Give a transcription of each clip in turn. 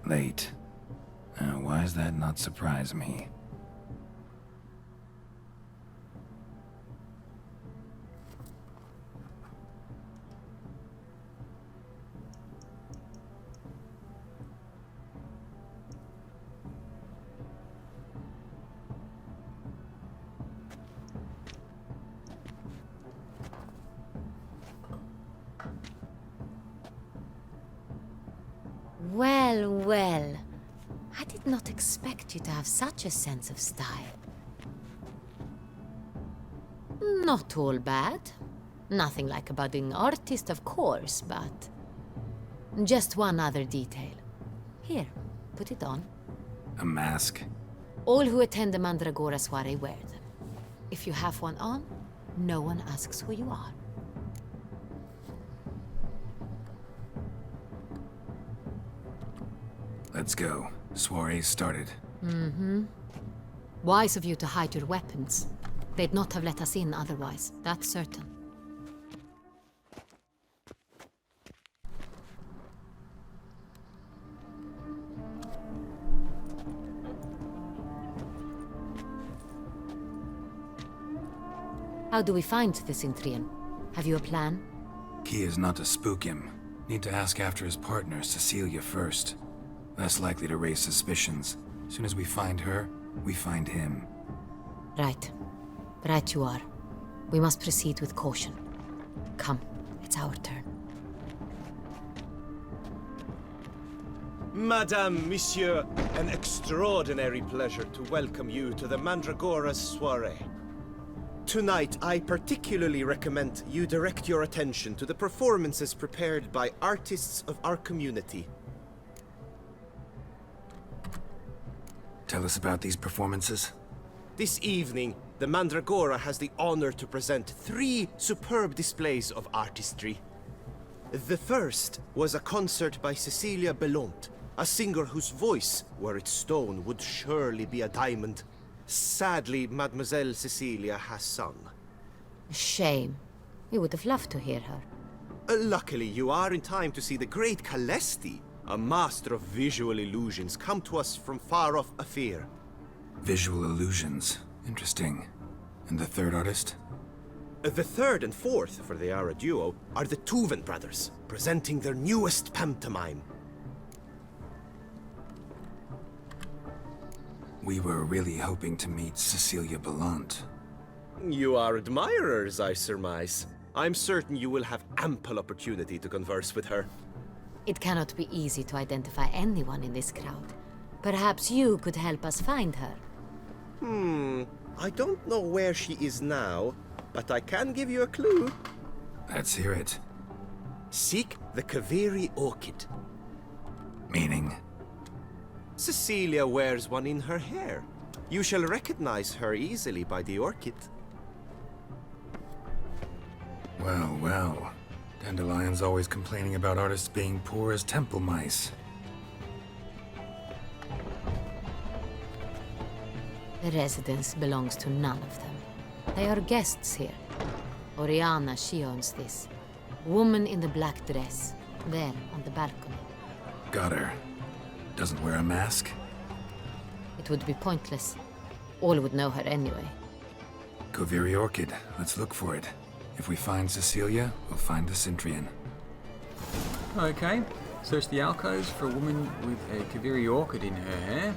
Late. Why does that not surprise me? Well, well. I did not expect you to have such a sense of style. Not all bad. Nothing like a budding artist, of course, but... just one other detail. Here, put it on. A mask? All who attend the Mandragora soiree wear them. If you have one on, no one asks who you are. Let's go. Soiree's started. Mm-hmm. Wise of you to hide your weapons. They'd not have let us in otherwise, that's certain. How do we find the Cintrian? Have you a plan? Key is not to spook him. Need to ask after his partner, Cecilia, first. Less likely to raise suspicions. As soon as we find her, we find him. Right. Right you are. We must proceed with caution. Come, it's our turn. Madame, Monsieur, an extraordinary pleasure to welcome you to the Mandragora's soiree. Tonight, I particularly recommend you direct your attention to the performances prepared by artists of our community. Tell us about these performances. This evening, the Mandragora has the honor to present 3 superb displays of artistry. The first was a concert by Cecilia Belont, a singer whose voice, were it stone, would surely be a diamond. Sadly, Mademoiselle Cecilia has sung. Shame. We would have loved to hear her. Luckily, you are in time to see the great Calesti, a master of visual illusions, come to us from far off Afir. Visual illusions. Interesting. And the third artist? The third and fourth, for they are a duo, are the Toussaint brothers, presenting their newest pantomime. We were really hoping to meet Cecilia Belont. You are admirers, I surmise. I'm certain you will have ample opportunity to converse with her. It cannot be easy to identify anyone in this crowd. Perhaps you could help us find her. I don't know where she is now, but I can give you a clue. Let's hear it. Seek the Kaveri orchid. Meaning? Cecilia wears one in her hair. You shall recognize her easily by the orchid. Well, well. Dandelion's always complaining about artists being poor as temple mice. The residence belongs to none of them. They are guests here. Oriana, she owns this. Woman in the black dress. There, on the balcony. Got her. Doesn't wear a mask? It would be pointless. All would know her anyway. Kaveri orchid. Let's look for it. If we find Cecilia, we'll find the Cintrian. Okay. Search the alcoves for a woman with a Kaveri orchid in her hair.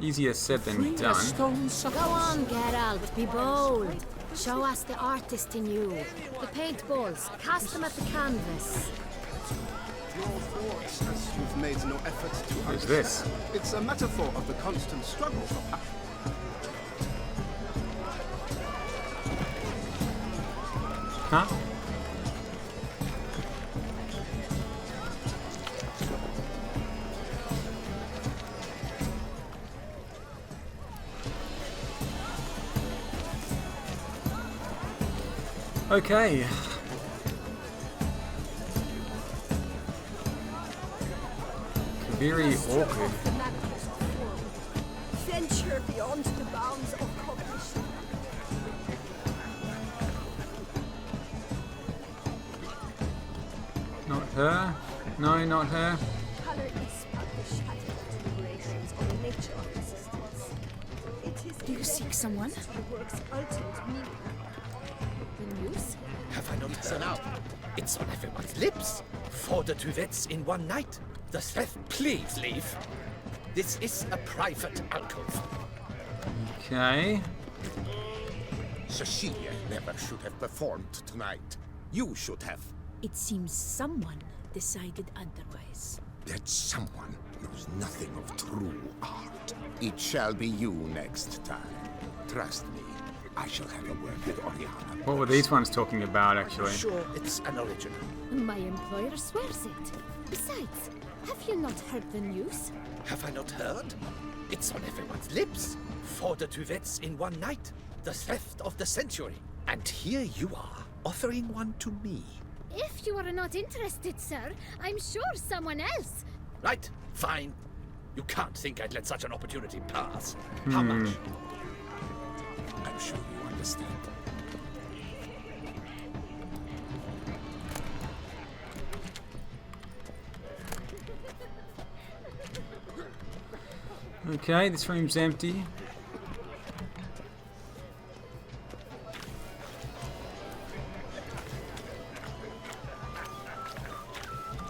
Easier said than done. Go on, Geralt, be bold. Show us the artist in you. The paintballs, cast them at the canvas. Your thoughts, as you've made no effort to What is this? It's a metaphor of the constant struggle for passion. Huh? Okay. Kaveri orchid. Venture beyond the bounds of cognition. Her? No, not her. Color is but the shadow vibrations on the nature of existence. It is. Do you seek someone? The work's ultimate meaning. The news? Have I not heard? Out. It's on everyone's lips. 4 duets in one night. The theft, please leave. This is a private alcove. Okay. Cecilia never should have performed tonight. You should have. It seems someone decided otherwise. That someone knows nothing of true art. It shall be you next time. Trust me, I shall have a word with Oriana. What were these ones talking about, actually? Sure, it's an original. My employer swears it. Besides, have you not heard the news? Have I not heard? It's on everyone's lips. 4 duets in one night. The theft of the century. And here you are, offering one to me. If you are not interested, sir, I'm sure someone else. Right, fine. You can't think I'd let such an opportunity pass. How much? I'm sure you understand. Okay, this room's empty.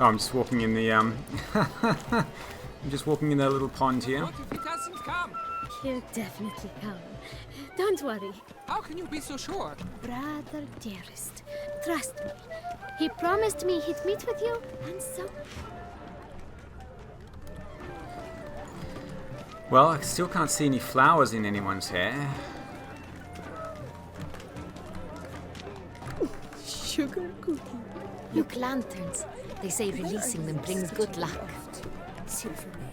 Oh, I'm just walking in the I'm just walking in that little pond here. What if he doesn't come? He'll definitely come. Don't worry. How can you be so sure? Brother dearest, trust me. He promised me he'd meet with you, and so... Well, I still can't see any flowers in anyone's hair. Sugar cookie. Look, lanterns. They say releasing them brings good luck. Silver Maid.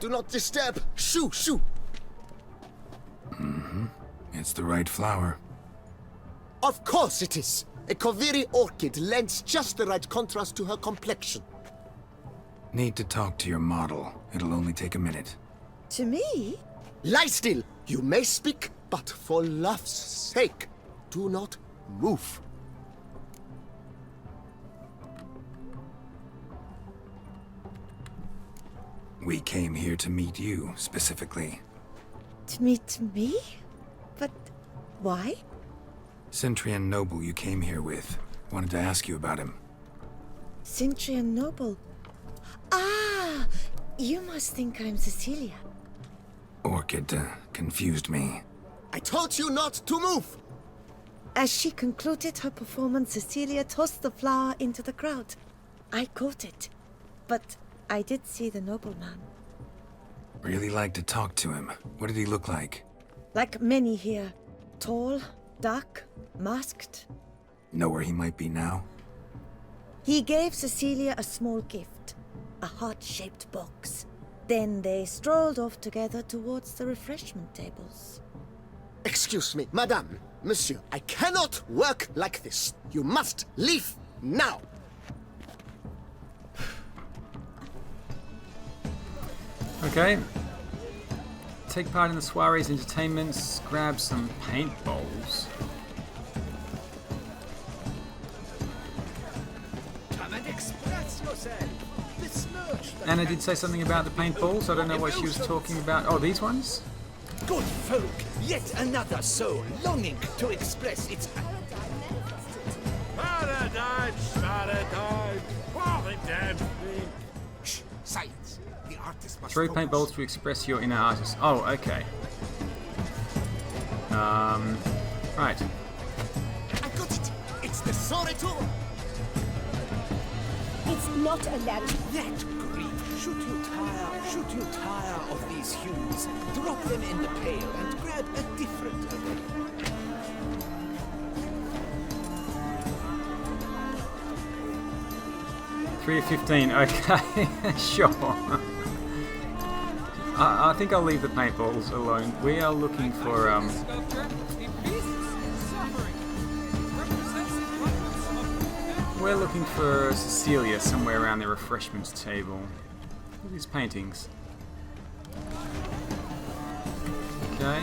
Do not disturb! Shoo! Shoo! It's the right flower. Of course it is! A Kaviri orchid lends just the right contrast to her complexion. Need to talk to your model. It'll only take a minute. To me? Lie still! You may speak, but for love's sake, do not move. We came here to meet you, specifically. To meet me? But why? Cintrian noble you came here with. Wanted to ask you about him. Cintrian noble. Ah! You must think I'm Cecilia. Orchid confused me. I told you not to move! As she concluded her performance, Cecilia tossed the flower into the crowd. I caught it, but I did see the nobleman. Really like to talk to him. What did he look like? Like many here. Tall, dark, masked. Know where he might be now? He gave Cecilia a small gift, a heart-shaped box. Then they strolled off together towards the refreshment tables. Excuse me, madame, monsieur, I cannot work like this. You must leave now! Okay. Take part in the soiree's entertainments. Grab some paintballs. Come and express yourself. Besmirch the Anna did say something about the paintballs. I don't know what she was talking about. Oh, these ones? good folk. Yet another soul longing to express its Paradise, paradise, what a damn thing. Shh! Silence! The artist must Throw focus. paintballs to express your inner artist. Oh, okay. Right. I got it! It's the Soreto! It's not a lamp. that green. Should you tire of these hues, drop them in the pail and grab a different array. 3 of 15. Okay, sure. I think I'll leave the paintballs alone. We are looking for we're looking for Cecilia somewhere around the refreshments table. Look at these paintings. Okay.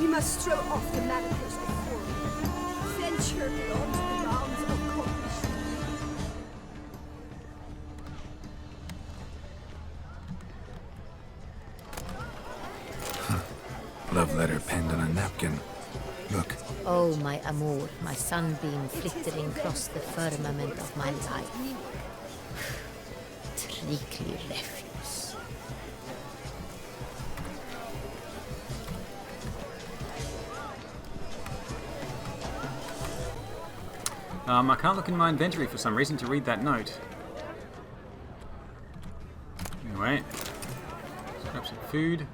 We must throw off the manacles of form. Venture beyond the bounds of cognition. Love letter penned on a napkin. Look. Oh, my amour, my sunbeam flittering across the firmament of my life. Treacly refuse. I can't look in my inventory for some reason to read that note. Anyway, let's grab some food.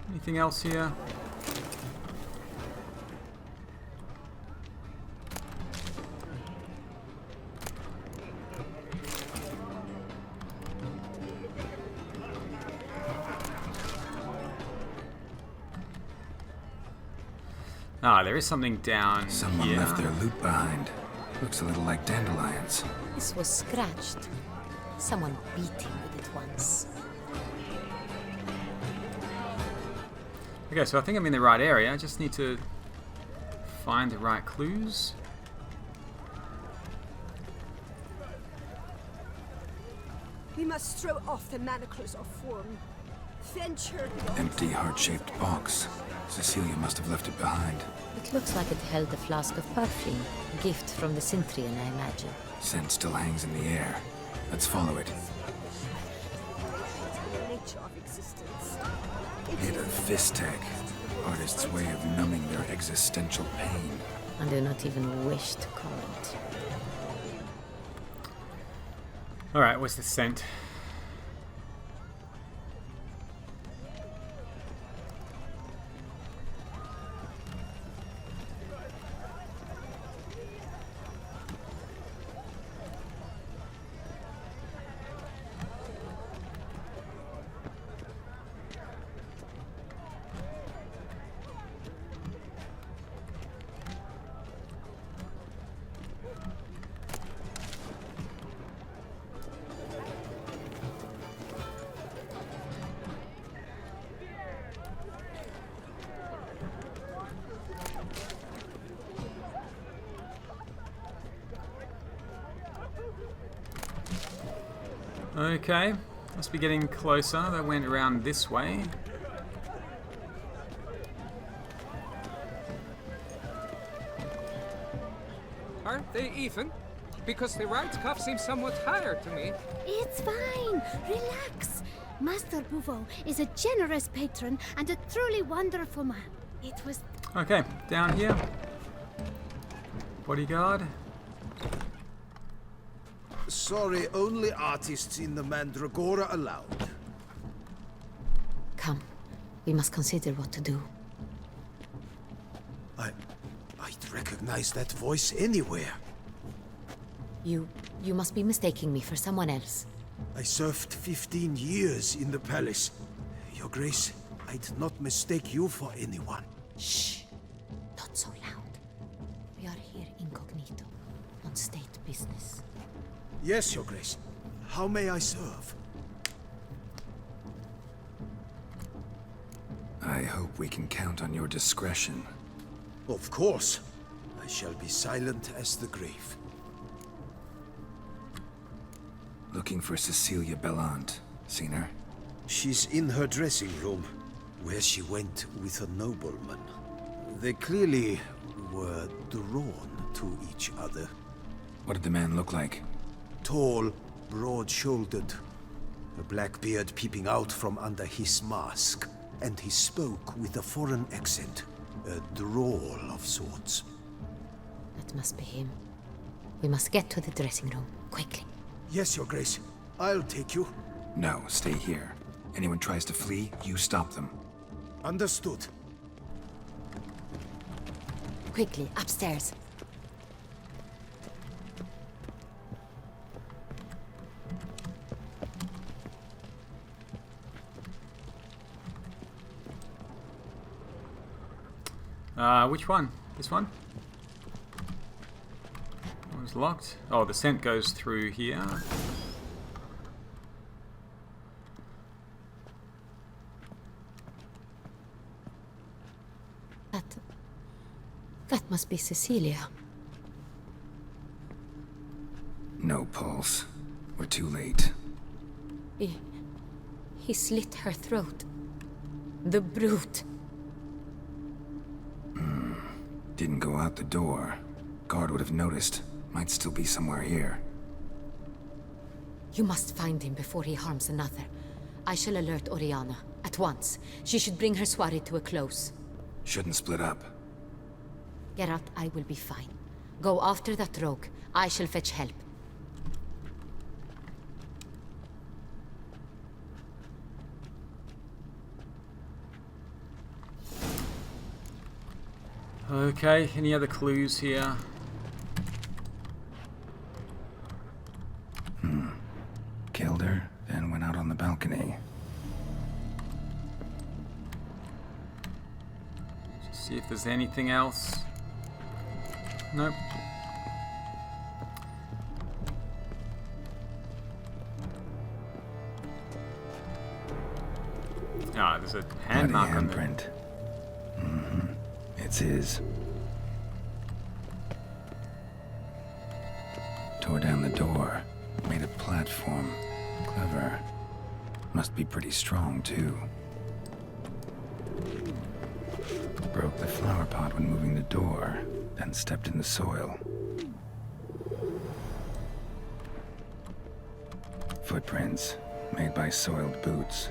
Anything else here? Ah, there is something down Someone here. left their loot behind. Looks a little like dandelions. This was scratched. Someone beat him with it once. Okay, so I think I'm in the right area. I just need to find the right clues. We must throw off the manacles of form. Venture beyond. Empty heart-shaped box. Cecilia must have left it behind. It looks like it held a flask of perfume. A gift from the Cintrian, I imagine. Scent still hangs in the air. Let's follow it. The nature of existence. Made of Vistec. Artist's way of numbing their existential pain. I do not even wish to comment. Alright, what's the scent? Okay, must be getting closer. They went around this way. Aren't they even? Because the right cuff seems somewhat higher to me. It's fine. Relax. Master Bouveau is a generous patron and a truly wonderful man. It was... Okay, down here. Bodyguard. Sorry, only artists in the Mandragora allowed. Come, we must consider what to do. I'd recognize that voice anywhere. You must be mistaking me for someone else. I served 15 years in the palace. Your Grace, I'd not mistake you for anyone. Shh! Not so loud. We are here incognito, on state business. Yes, Your Grace. How may I serve? I hope we can count on your discretion. Of course. I shall be silent as the grave. Looking for Cecilia Bellant. Seen her? She's in her dressing room, where she went with a nobleman. They clearly were drawn to each other. What did the man look like? Tall, broad-shouldered, a black beard peeping out from under his mask, and he spoke with a foreign accent, a drawl of sorts. That must be him. We must get to the dressing room, quickly. Yes, Your Grace. I'll take you. No, stay here. Anyone tries to flee, you stop them. Understood. Quickly, upstairs. Which one? This one? It was locked. Oh, the scent goes through here. That must be Cecilia. No pulse. We're too late. He slit her throat. The brute. Didn't go out the door. Guard would have noticed. Might still be somewhere here. You must find him before he harms another. I shall alert Oriana. At once. She should bring her soirée to a close. Shouldn't split up. Geralt, I will be fine. Go after that rogue. I shall fetch help. Okay, any other clues here? Killed her, then went out on the balcony. Just see if there's anything else. Nope. Ah, there's a hand mark on there. Handprint. It's his. Tore down the door. Made a platform. Clever. Must be pretty strong, too. Broke the flower pot when moving the door, then stepped in the soil. Footprints, made by soiled boots.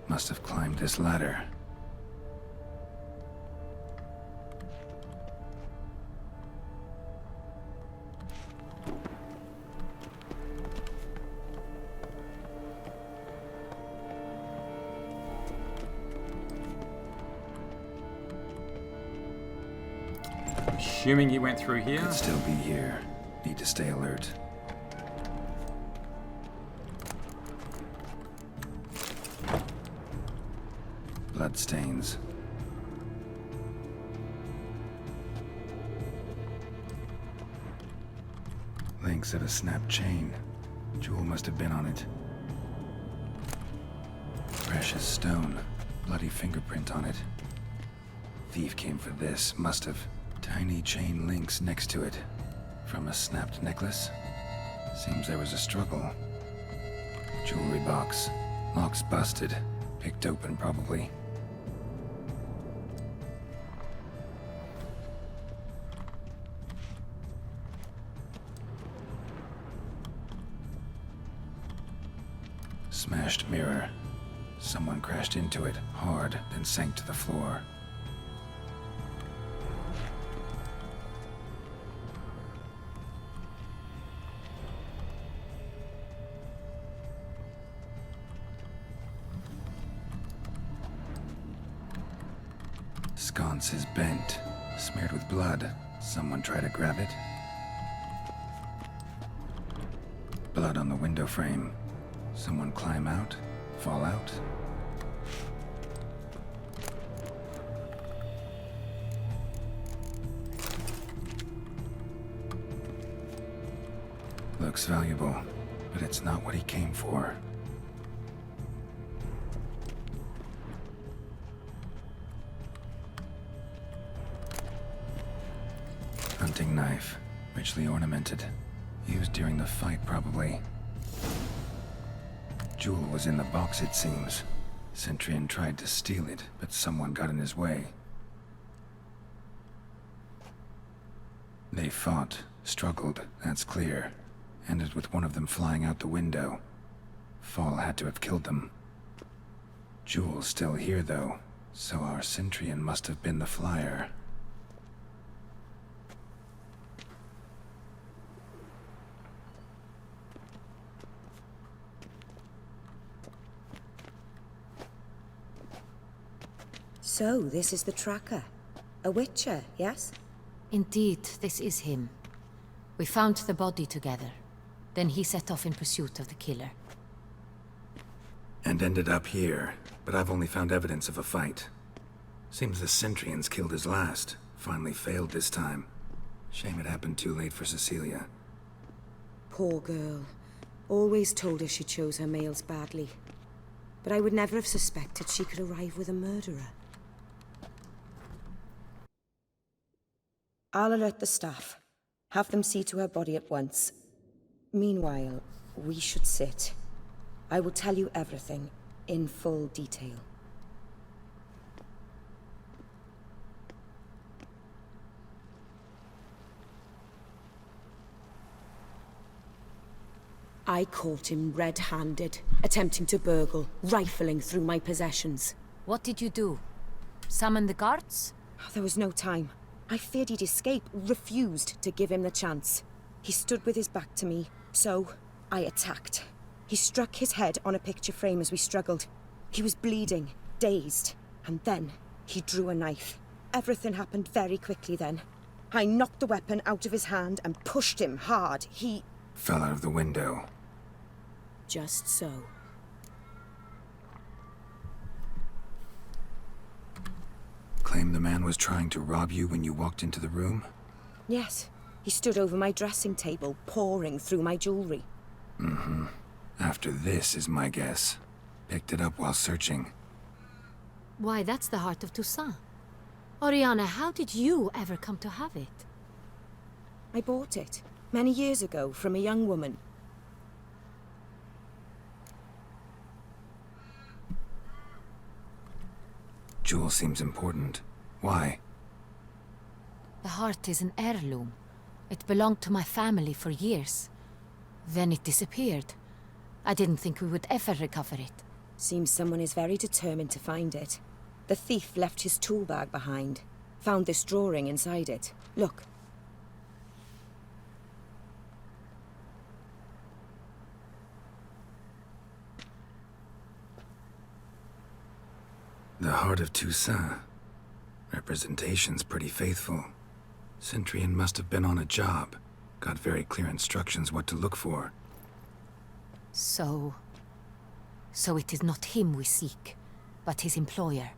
Must have climbed this ladder. Assuming he went through here. Could still be here. Need to stay alert. Bloodstains. Links of a snapped chain. Jewel must have been on it. Precious stone. Bloody fingerprint on it. Thief came for this. Must have. Tiny chain links next to it. From a snapped necklace. Seems there was a struggle. Jewelry box. Lock's busted. Picked open, probably. Smashed mirror. Someone crashed into it, hard, then sank to the floor. Sconce is bent, smeared with blood. Someone try to grab it. Blood on the window frame. Someone climb out? Fall out? Looks valuable, but it's not what he came for. Hunting knife, richly ornamented. Used during the fight, probably. Jewel was in the box, it seems. Cintra tried to steal it, but someone got in his way. They fought, struggled, that's clear. Ended with one of them flying out the window. Fall had to have killed them. Jewel's still here, though, so our Cintrian must have been the flyer. So, this is the tracker. A witcher, yes? Indeed, this is him. We found the body together. Then he set off in pursuit of the killer. And ended up here, but I've only found evidence of a fight. Seems the Centrians killed his last. Finally failed this time. Shame it happened too late for Cecilia. Poor girl. Always told her she chose her males badly. But I would never have suspected she could arrive with a murderer. I'll alert the staff. Have them see to her body at once. Meanwhile, we should sit. I will tell you everything, in full detail. I caught him red-handed, attempting to burgle, rifling through my possessions. What did you do? Summon the guards? There was no time. I feared he'd escape, refused to give him the chance. He stood with his back to me, so I attacked. He struck his head on a picture frame as we struggled. He was bleeding, dazed, and then he drew a knife. Everything happened very quickly then. I knocked the weapon out of his hand and pushed him hard. He fell out of the window. Just so. Claim the man was trying to rob you when you walked into the room? Yes. He stood over my dressing table, pouring through my jewelry. Mm-hmm. After this is my guess. Picked it up while searching. Why, that's the heart of Toussaint. Oriana, how did you ever come to have it? I bought it, many years ago, from a young woman. Jewel seems important. Why? The heart is an heirloom. It belonged to my family for years. Then it disappeared. I didn't think we would ever recover it. Seems someone is very determined to find it. The thief left his tool bag behind. Found this drawing inside it. Look. The heart of Toussaint. Representation's pretty faithful. Centrian must have been on a job. Got very clear instructions what to look for. So it is not him we seek, but his employer.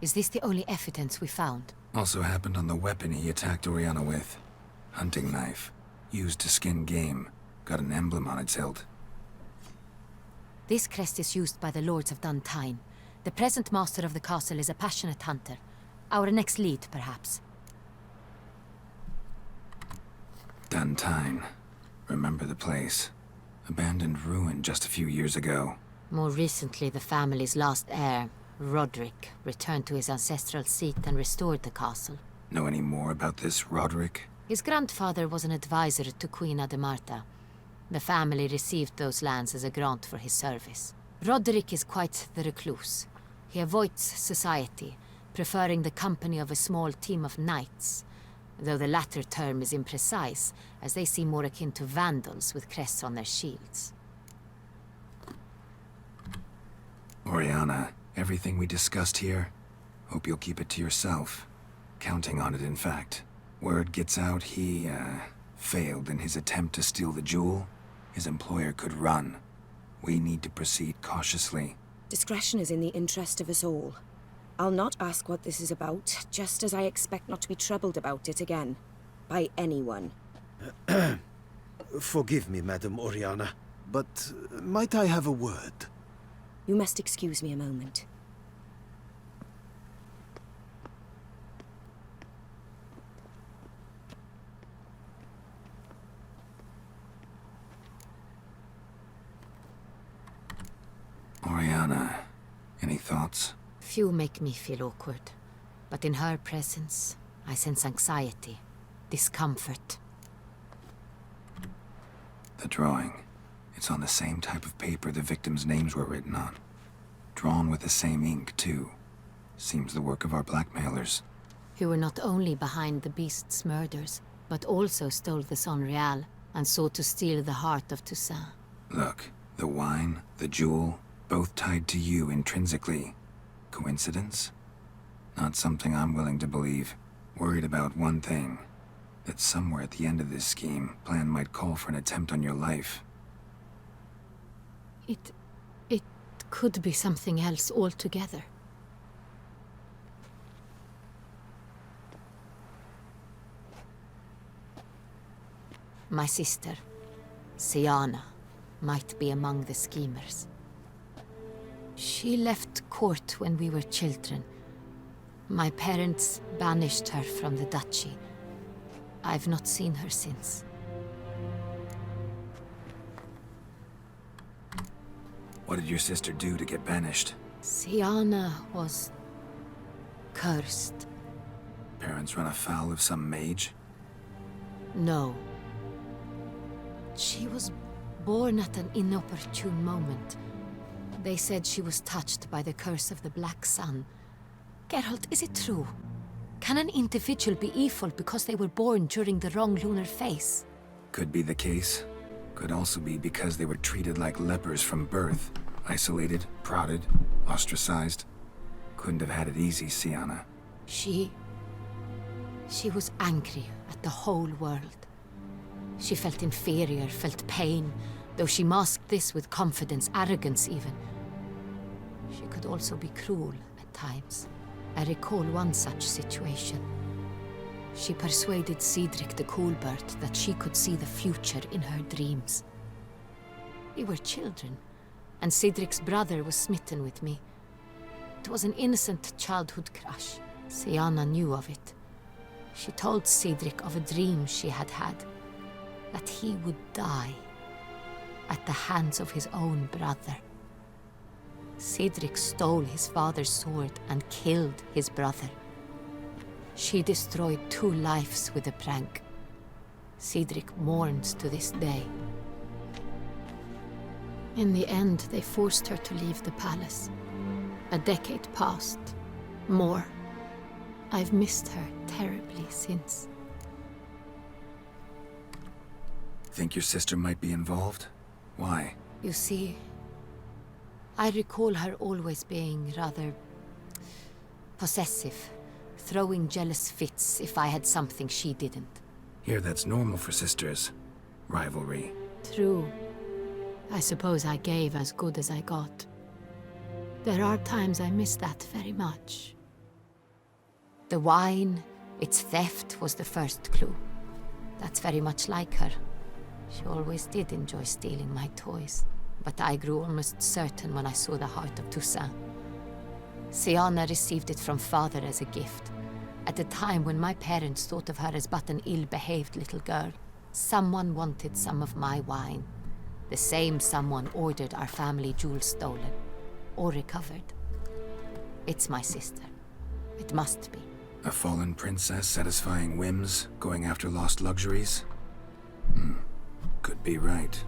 Is this the only evidence we found? Also happened on the weapon he attacked Oriana with. Hunting knife. Used to skin game. Got an emblem on its hilt. This crest is used by the Lords of Duntine. The present master of the castle is a passionate hunter. Our next lead, perhaps. Duntine. Remember the place. Abandoned ruin just a few years ago. More recently, the family's last heir, Roderick, returned to his ancestral seat and restored the castle. Know any more about this Roderick? His grandfather was an advisor to Queen Ademarta. The family received those lands as a grant for his service. Roderick is quite the recluse. He avoids society, preferring the company of a small team of knights, though the latter term is imprecise, as they seem more akin to vandals with crests on their shields. Oriana, everything we discussed here, hope you'll keep it to yourself. Counting on it, in fact. Word gets out he, failed in his attempt to steal the jewel. His employer could run. We need to proceed cautiously. Discretion is in the interest of us all. I'll not ask what this is about, just as I expect not to be troubled about it again. By anyone. Forgive me, Madam Oriana, but might I have a word? You must excuse me a moment. Oriana, any thoughts? Few make me feel awkward, but in her presence, I sense anxiety, discomfort. The drawing. It's on the same type of paper the victims' names were written on. Drawn with the same ink, too. Seems the work of our blackmailers. Who were not only behind the beast's murders, but also stole the Son Real and sought to steal the heart of Toussaint. Look, the wine, the jewel, both tied to you intrinsically. Coincidence? Not something I'm willing to believe. Worried about one thing. That somewhere at the end of this scheme, plan might call for an attempt on your life. It could be something else altogether. My sister, Siana, might be among the schemers. She left court when we were children. My parents banished her from the duchy. I've not seen her since. What did your sister do to get banished? Siana was cursed. Parents run afoul of some mage? No. She was born at an inopportune moment. They said she was touched by the curse of the Black Sun. Geralt, is it true? Can an individual be evil because they were born during the wrong lunar phase? Could be the case. Could also be because they were treated like lepers from birth. Isolated, prodded, ostracized. Couldn't have had it easy, Siana. She was angry at the whole world. She felt inferior, felt pain, though she masked this with confidence, arrogance even. She could also be cruel at times. I recall one such situation. She persuaded Cedric the Coolbird that she could see the future in her dreams. We were children, and Cedric's brother was smitten with me. It was an innocent childhood crush. Siana knew of it. She told Cedric of a dream she had had, that he would die at the hands of his own brother. Cedric stole his father's sword and killed his brother. She destroyed 2 lives with a prank. Cedric mourns to this day. In the end, they forced her to leave the palace. A decade passed. More. I've missed her terribly since. Think your sister might be involved? Why? You see, I recall her always being rather possessive, throwing jealous fits if I had something she didn't. Here, that's normal for sisters. Rivalry. True. I suppose I gave as good as I got. There are times I miss that very much. The wine, its theft, was the first clue. That's very much like her. She always did enjoy stealing my toys, but I grew almost certain when I saw the heart of Toussaint. Siana received it from father as a gift, at a time when my parents thought of her as but an ill-behaved little girl. Someone wanted some of my wine. The same someone ordered our family jewels stolen, or recovered. It's my sister. It must be. A fallen princess satisfying whims, going after lost luxuries? Could be right.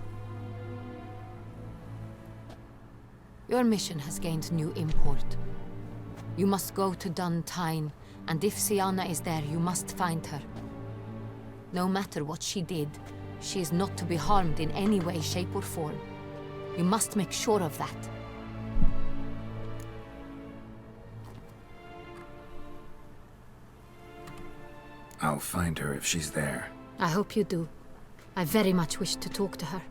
Your mission has gained new import. You must go to Dun Tyne, and if Siana is there, you must find her. No matter what she did, she is not to be harmed in any way, shape, or form. You must make sure of that. I'll find her if she's there. I hope you do. I very much wish to talk to her.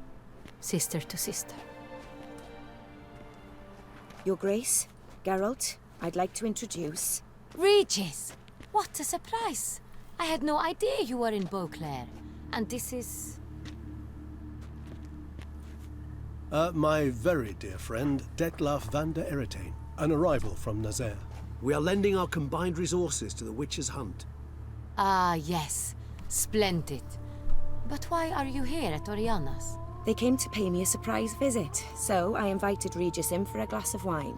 Sister to sister. Your Grace, Geralt, I'd like to introduce... Regis! What a surprise! I had no idea you were in Beauclair. And this is... My very dear friend, Detlaf van der Eretain, an arrival from Nazaire. We are lending our combined resources to the witch's hunt. Ah, yes. Splendid. But why are you here at Oriana's? They came to pay me a surprise visit, so I invited Regis in for a glass of wine.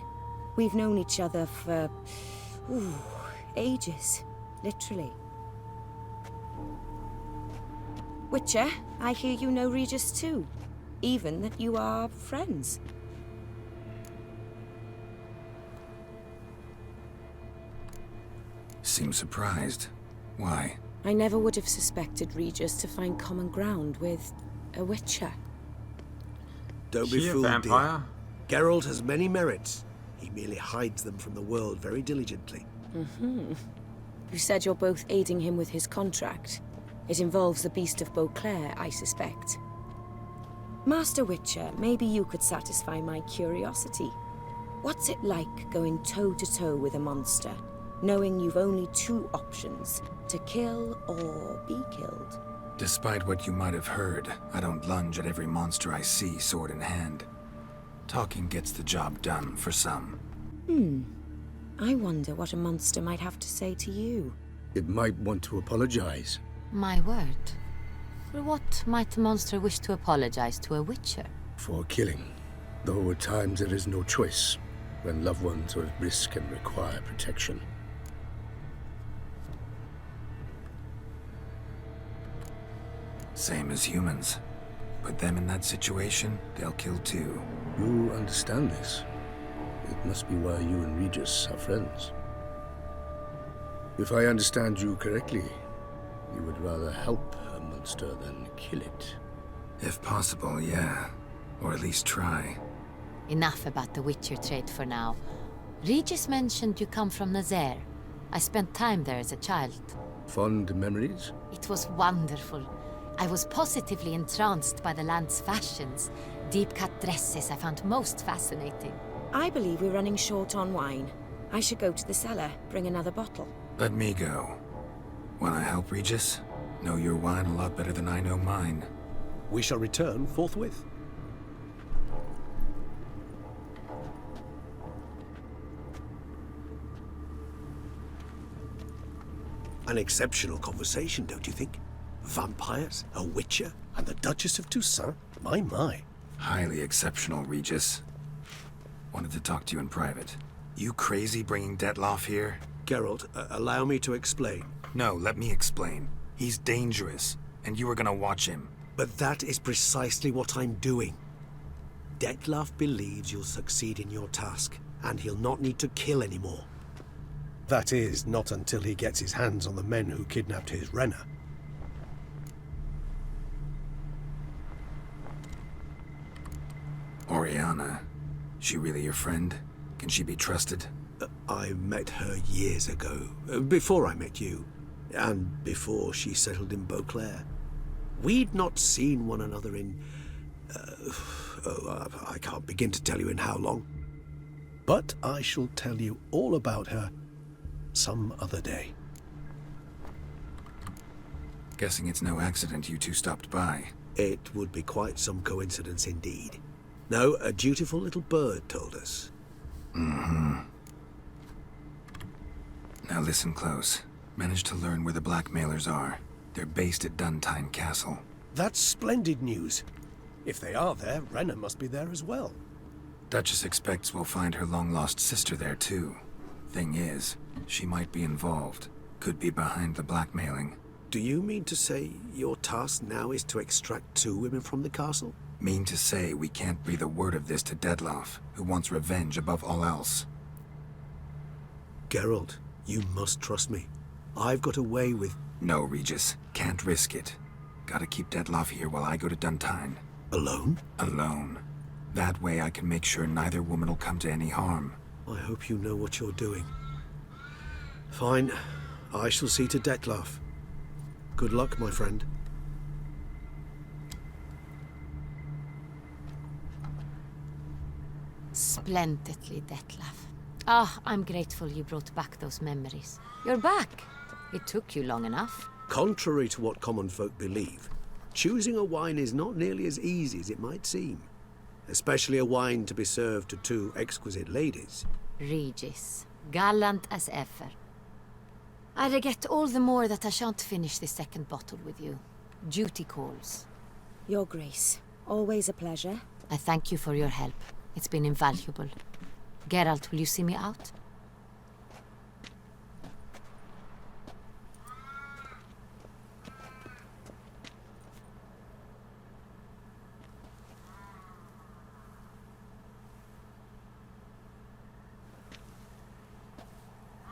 We've known each other for... ages. Literally. Witcher, I hear you know Regis too. Even that you are friends. Seems surprised. Why? I never would have suspected Regis to find common ground with a Witcher. Don't be fooled, dear. Geralt has many merits. He merely hides them from the world very diligently. You said you're both aiding him with his contract. It involves the Beast of Beauclair, I suspect. Master Witcher, maybe you could satisfy my curiosity. What's it like going toe-to-toe with a monster, knowing you've only two options, to kill or be killed? Despite what you might have heard, I don't lunge at every monster I see sword in hand. Talking gets the job done for some. I wonder what a monster might have to say to you. It might want to apologize. My word. For what might a monster wish to apologize to a witcher? For killing. Though at times there is no choice, when loved ones are at risk and require protection. Same as humans. Put them in that situation, they'll kill too. You understand this. It must be why you and Regis are friends. If I understand you correctly, you would rather help a monster than kill it. If possible, yeah. Or at least try. Enough about the witcher trade for now. Regis mentioned you come from Nazaire. I spent time there as a child. Fond memories? It was wonderful. I was positively entranced by the land's fashions. Deep-cut dresses I found most fascinating. I believe we're running short on wine. I should go to the cellar, bring another bottle. Let me go. Wanna help, Regis? Know your wine a lot better than I know mine. We shall return forthwith. An exceptional conversation, don't you think? Vampires, a witcher, and the Duchess of Toussaint? My. Highly exceptional, Regis. Wanted to talk to you in private. You crazy bringing Detloff here? Geralt, allow me to explain. No, let me explain. He's dangerous, and you were gonna watch him. But that is precisely what I'm doing. Detloff believes you'll succeed in your task, and he'll not need to kill anymore. That is, not until he gets his hands on the men who kidnapped his Renna. Oriana. She really your friend? Can she be trusted? I met her years ago, before I met you, and before she settled in Beauclair. We'd not seen one another in... I can't begin to tell you in how long. But I shall tell you all about her some other day. Guessing it's no accident you two stopped by. It would be quite some coincidence indeed. No, a dutiful little bird told us. Mm-hmm. Now listen close. Managed to learn where the blackmailers are. They're based at Duntine Castle. That's splendid news. If they are there, Renna must be there as well. Duchess expects we'll find her long-lost sister there too. Thing is, she might be involved. Could be behind the blackmailing. Do you mean to say your task now is to extract 2 women from the castle? Mean to say we can't breathe a word of this to Detloff, who wants revenge above all else. Geralt, you must trust me. I've got a way with... No, Regis. Can't risk it. Gotta keep Detloff here while I go to Duntine. Alone? Alone. That way I can make sure neither woman will come to any harm. I hope you know what you're doing. Fine. I shall see to Detloff. Good luck, my friend. Splendidly, Detlaff. Ah, I'm grateful you brought back those memories. You're back. It took you long enough. Contrary to what common folk believe, choosing a wine is not nearly as easy as it might seem. Especially a wine to be served to 2 exquisite ladies. Regis, gallant as ever. I regret all the more that I shan't finish this second bottle with you. Duty calls. Your Grace, always a pleasure. I thank you for your help. It's been invaluable. Geralt, will you see me out?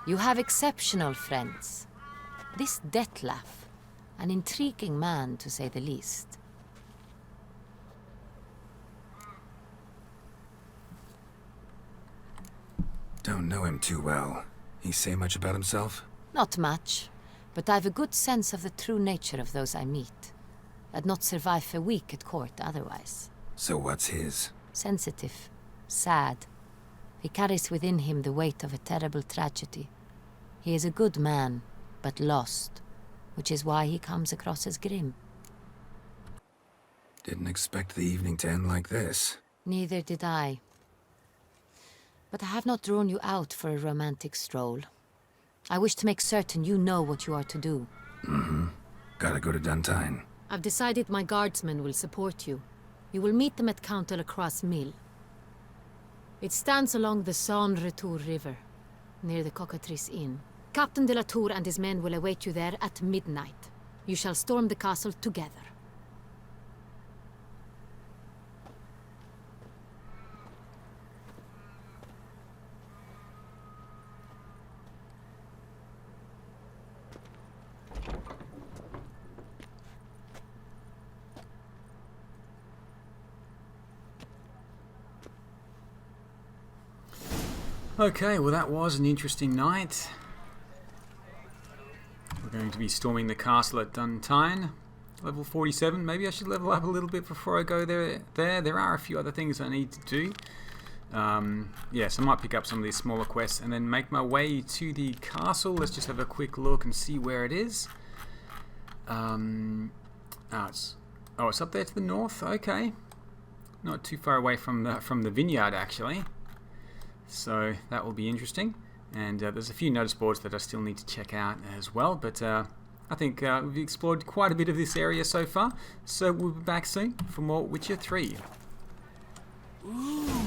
You have exceptional friends. This Detlaff, an intriguing man to say the least. Don't know him too well. He say much about himself? Not much, but I've a good sense of the true nature of those I meet. I'd not survive a week at court otherwise. So what's his? Sensitive, sad, He carries within him the weight of a terrible tragedy. He is a good man, but lost, which is why he comes across as grim. Didn't expect the evening to end like this. Neither did I. But I have not drawn you out for a romantic stroll. I wish to make certain you know what you are to do. Mm-hmm. Gotta go to Duntine. I've decided my guardsmen will support you. You will meet them at Count Delacroix' mill. It stands along the Saône-Retour River, near the Cockatrice Inn. Captain de la Tour and his men will await you there at midnight. You shall storm the castle together. Okay, well that was an interesting night. We're going to be storming the castle at Duntine. Level 47. Maybe I should level up a little bit before I go there. There are a few other things I need to do. Yes, I might pick up some of these smaller quests and then make my way to the castle. Let's just have a quick look and see where it is. It's up there to the north. Okay, not too far away from the vineyard actually. So that will be interesting. And there's a few notice boards that I still need to check out as well. But I think we've explored quite a bit of this area so far. So we'll be back soon for more Witcher 3. Ooh.